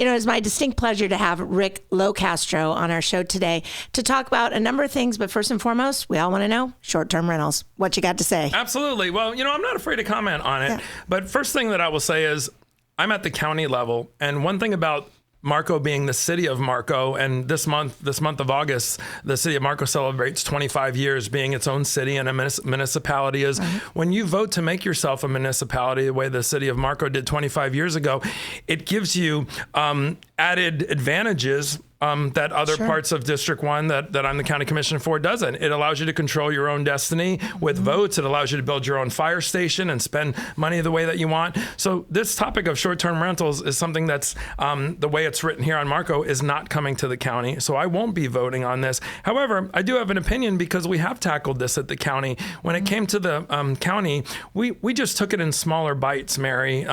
It's my distinct pleasure to have Rick LoCastro on our show today to talk about a number of things. But first and foremost, we all want to know short-term rentals. What you got to say? Absolutely. Well, I'm not afraid to comment on it. Yeah. But first thing that I will say is I'm at the county level. And one thing about Marco being the city of Marco, and this month of August, the city of Marco celebrates 25 years being its own city and a municipality is when you vote to make yourself a municipality the way the city of Marco did 25 years ago, it gives you added advantages that other parts of District 1 that I'm the county commissioner for doesn't. It allows you to control your own destiny with votes. It allows you to build your own fire station and spend money the way that you want. So this topic of short-term rentals is something that's the way it's written here on Marco is not coming to the county. So I won't be voting on this. However, I do have an opinion because we have tackled this at the county. When it came to the county, we just took it in smaller bites, Mary.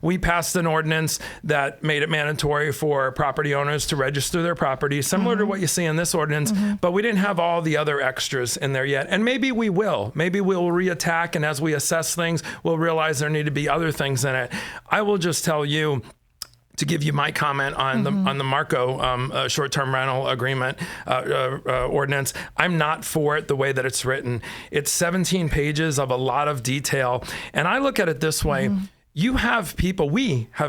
We passed an ordinance that made it mandatory for property owners to register their property, similar to what you see in this ordinance, but we didn't have all the other extras in there yet. And maybe we will. Maybe we'll reattack, and as we assess things, we'll realize there need to be other things in it. I will just tell you, to give you my comment on the Marco short-term rental agreement ordinance, I'm not for it the way that it's written. It's 17 pages of a lot of detail, and I look at it this way. We have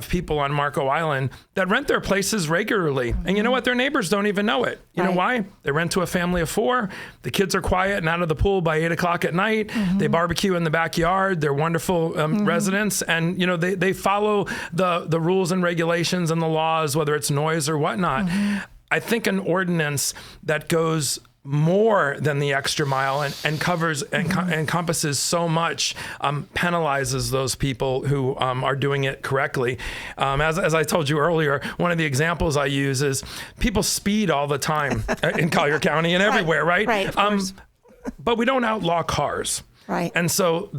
people on Marco Island that rent their places regularly. And you know what? Their neighbors don't even know it. You know why? They rent to a family of 4. The kids are quiet and out of the pool by 8 o'clock at night. They barbecue in the backyard. They're wonderful residents. And, they follow the rules and regulations and the laws, whether it's noise or whatnot. I think an ordinance that goes more than the extra mile and covers and encompasses so much, penalizes those people who are doing it correctly. As I told you earlier, one of the examples I use is people speed all the time in Collier County and everywhere, right? Right. But we don't outlaw cars. Right. And so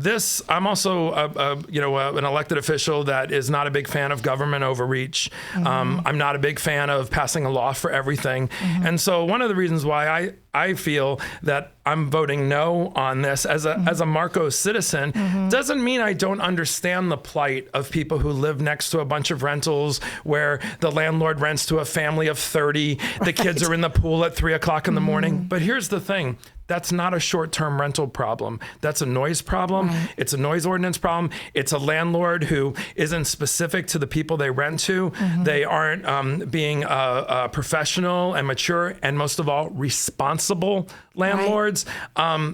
I'm also, an elected official that is not a big fan of government overreach. I'm not a big fan of passing a law for everything. And so one of the reasons why I feel that I'm voting no on this as a Marco citizen doesn't mean I don't understand the plight of people who live next to a bunch of rentals where the landlord rents to a family of 30. The kids are in the pool at 3 o'clock in the morning. But here's the thing. That's not a short-term rental problem. That's a noise problem. It's a noise ordinance problem. It's a landlord who isn't specific to the people they rent to. They aren't being professional and mature, and most of all, responsible landlords.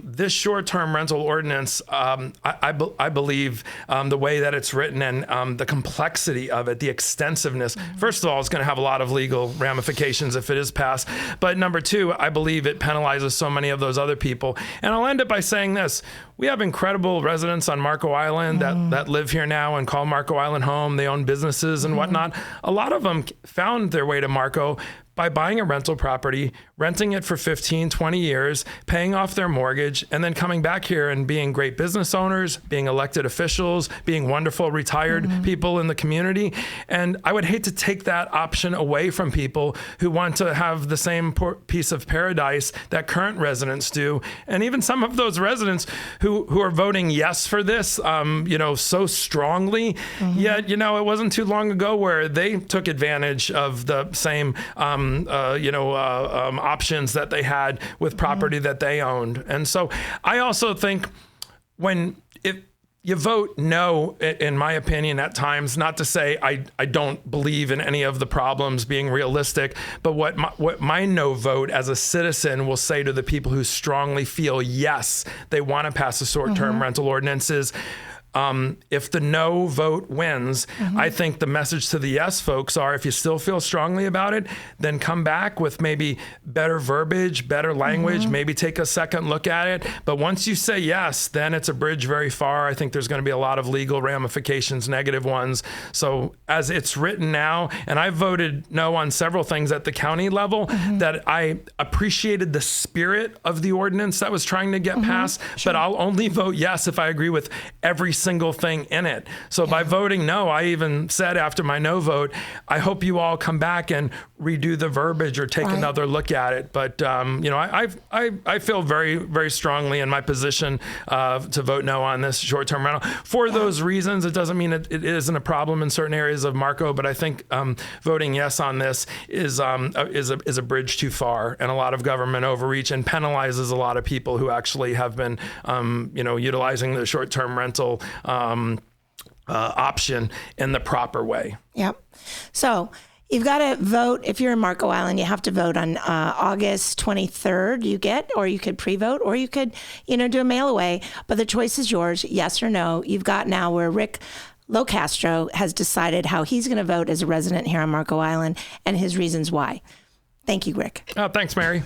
This short-term rental ordinance, I believe the way that it's written and the complexity of it, the extensiveness, first of all, it's going to have a lot of legal ramifications if it is passed. But number two, I believe it penalizes so many of those other people. And I'll end it by saying this. We have incredible residents on Marco Island that live here now and call Marco Island home. They own businesses and whatnot. A lot of them found their way to Marco by buying a rental property, renting it for 15, 20 years, paying off their mortgage, and then coming back here and being great business owners, being elected officials, being wonderful retired people in the community. And I would hate to take that option away from people who want to have the same piece of paradise that current residents do. And even some of those residents who are voting yes for this, so strongly, yet, it wasn't too long ago where they took advantage of the same options that they had with property that they owned. And so I also think if you vote no, in my opinion, at times, not to say I don't believe in any of the problems being realistic, but what my no vote as a citizen will say to the people who strongly feel yes, they want to pass a short-term rental ordinance is, if the no vote wins, I think the message to the yes folks are, if you still feel strongly about it, then come back with maybe better verbiage, better language, maybe take a second look at it. But once you say yes, then it's a bridge very far. I think there's going to be a lot of legal ramifications, negative ones. So as it's written now, and I voted no on several things at the county level, that I appreciated the spirit of the ordinance that was trying to get passed, but I'll only vote yes if I agree with every single thing in it. So by voting no, I even said after my no vote, I hope you all come back and redo the verbiage or take another look at it. But I feel very, very strongly in my position to vote no on this short-term rental. For those reasons, it doesn't mean it isn't a problem in certain areas of Marco, but I think voting yes on this is a bridge too far, and a lot of government overreach, and penalizes a lot of people who actually have been utilizing the short-term rental option in the proper way. Yep. So you've got to vote. If you're in Marco Island, you have to vote on August 23rd, or you could pre-vote, or you could, do a mail away. But the choice is yours, yes or no. You've got now where Rick LoCastro has decided how he's going to vote as a resident here on Marco Island and his reasons why. Thank you, Rick. Oh, thanks, Mary.